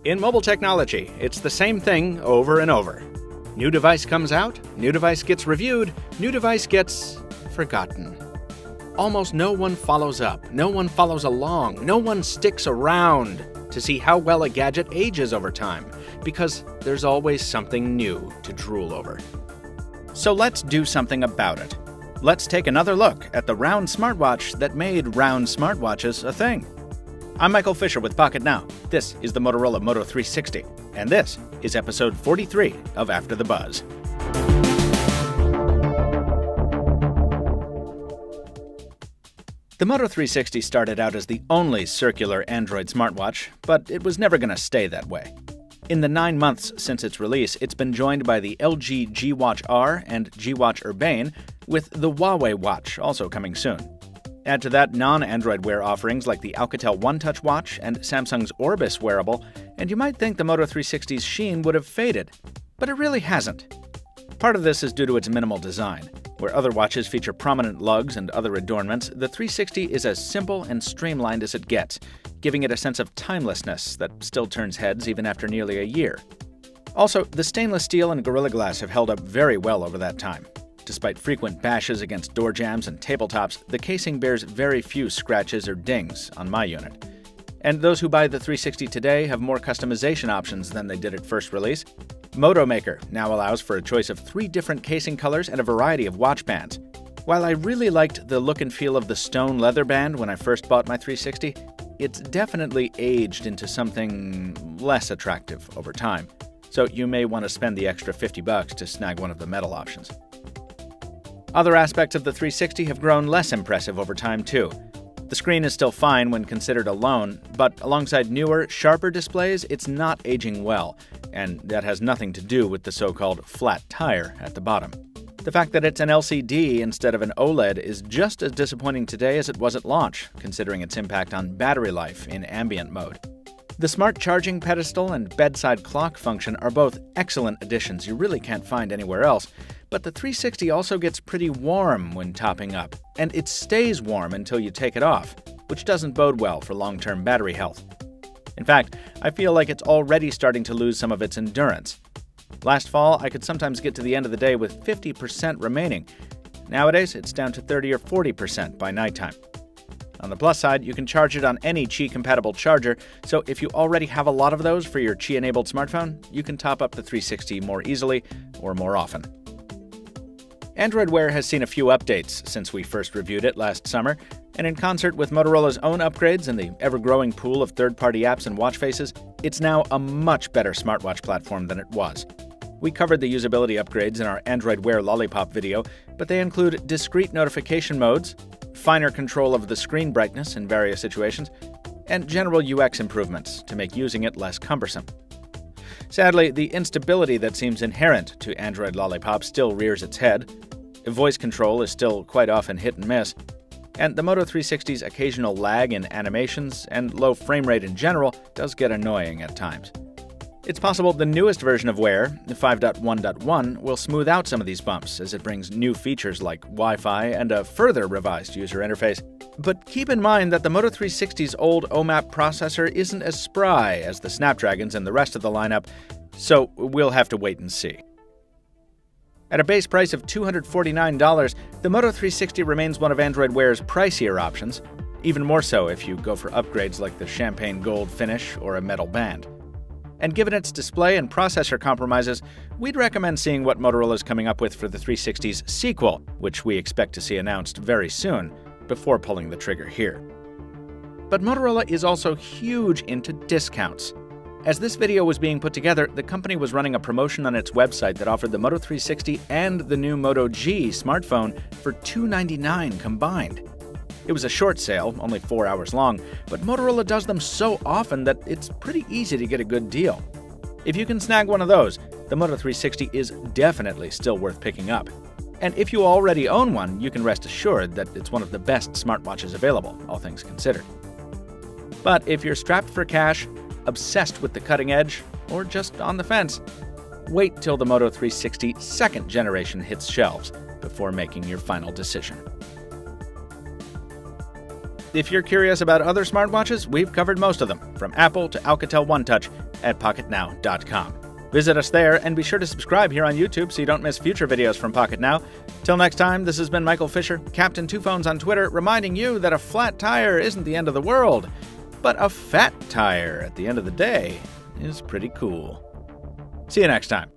In mobile technology, it's the same thing over and over. New device comes out, new device gets reviewed, new device gets forgotten. Almost no one follows up, no one follows along, no one sticks around to see how well a gadget ages over time, because there's always something new to drool over. So let's do something about it. Let's take another look at the round smartwatch that made round smartwatches a thing. I'm Michael Fisher with Pocket Now. This is the Motorola Moto 360, and this is episode 43 of After the Buzz. The Moto 360 started out as the only circular Android smartwatch, but it was never going to stay that way. In the 9 months since its release, it's been joined by the LG G Watch R and G Watch Urbane, with the Huawei Watch also coming soon. Add to that non-Android Wear offerings like the Alcatel One Touch watch and Samsung's Orbis wearable, and you might think the Moto 360's sheen would have faded, but it really hasn't. Part of this is due to its minimal design. Where other watches feature prominent lugs and other adornments, the 360 is as simple and streamlined as it gets, giving it a sense of timelessness that still turns heads even after nearly a year. Also, the stainless steel and Gorilla Glass have held up very well over that time. Despite frequent bashes against door jambs and tabletops, the casing bears very few scratches or dings on my unit. And those who buy the 360 today have more customization options than they did at first release. Moto Maker now allows for a choice of 3 different casing colors and a variety of watch bands. While I really liked the look and feel of the stone leather band when I first bought my 360, it's definitely aged into something less attractive over time. So you may want to spend the extra $50 to snag one of the metal options. Other aspects of the 360 have grown less impressive over time too. The screen is still fine when considered alone, but alongside newer, sharper displays, it's not aging well, and that has nothing to do with the so-called flat tire at the bottom. The fact that it's an LCD instead of an OLED is just as disappointing today as it was at launch, considering its impact on battery life in ambient mode. The smart charging pedestal and bedside clock function are both excellent additions you really can't find anywhere else, but the 360 also gets pretty warm when topping up, and it stays warm until you take it off, which doesn't bode well for long-term battery health. In fact, I feel like it's already starting to lose some of its endurance. Last fall, I could sometimes get to the end of the day with 50% remaining. Nowadays, it's down to 30 or 40% by nighttime. On the plus side, you can charge it on any Qi-compatible charger, so if you already have a lot of those for your Qi-enabled smartphone, you can top up the 360 more easily or more often. Android Wear has seen a few updates since we first reviewed it last summer, and in concert with Motorola's own upgrades and the ever-growing pool of third-party apps and watch faces, it's now a much better smartwatch platform than it was. We covered the usability upgrades in our Android Wear Lollipop video, but they include discrete notification modes, finer control of the screen brightness in various situations, and general UX improvements to make using it less cumbersome. Sadly, the instability that seems inherent to Android Lollipop still rears its head. Voice control is still quite often hit and miss, and the Moto 360's occasional lag in animations and low frame rate in general does get annoying at times. It's possible the newest version of Wear, 5.1.1, will smooth out some of these bumps as it brings new features like Wi-Fi and a further revised user interface. But keep in mind that the Moto 360's old OMAP processor isn't as spry as the Snapdragons and the rest of the lineup, so we'll have to wait and see. At a base price of $249, the Moto 360 remains one of Android Wear's pricier options, even more so if you go for upgrades like the champagne gold finish or a metal band. And given its display and processor compromises, we'd recommend seeing what Motorola's coming up with for the 360's sequel, which we expect to see announced very soon, before pulling the trigger here. But Motorola is also huge into discounts. As this video was being put together, the company was running a promotion on its website that offered the Moto 360 and the new Moto G smartphone for $299 combined. It was a short sale, only 4 hours long, but Motorola does them so often that it's pretty easy to get a good deal. If you can snag one of those, the Moto 360 is definitely still worth picking up. And if you already own one, you can rest assured that it's one of the best smartwatches available, all things considered. But if you're strapped for cash, obsessed with the cutting edge, or just on the fence, wait till the Moto 360 second generation hits shelves before making your final decision. If you're curious about other smartwatches, we've covered most of them, from Apple to Alcatel One Touch at PocketNow.com. Visit us there and be sure to subscribe here on YouTube so you don't miss future videos from Pocket Now. Till next time, this has been Michael Fisher, Captain Two Phones on Twitter, reminding you that a flat tire isn't the end of the world, but a fat tire at the end of the day is pretty cool. See you next time.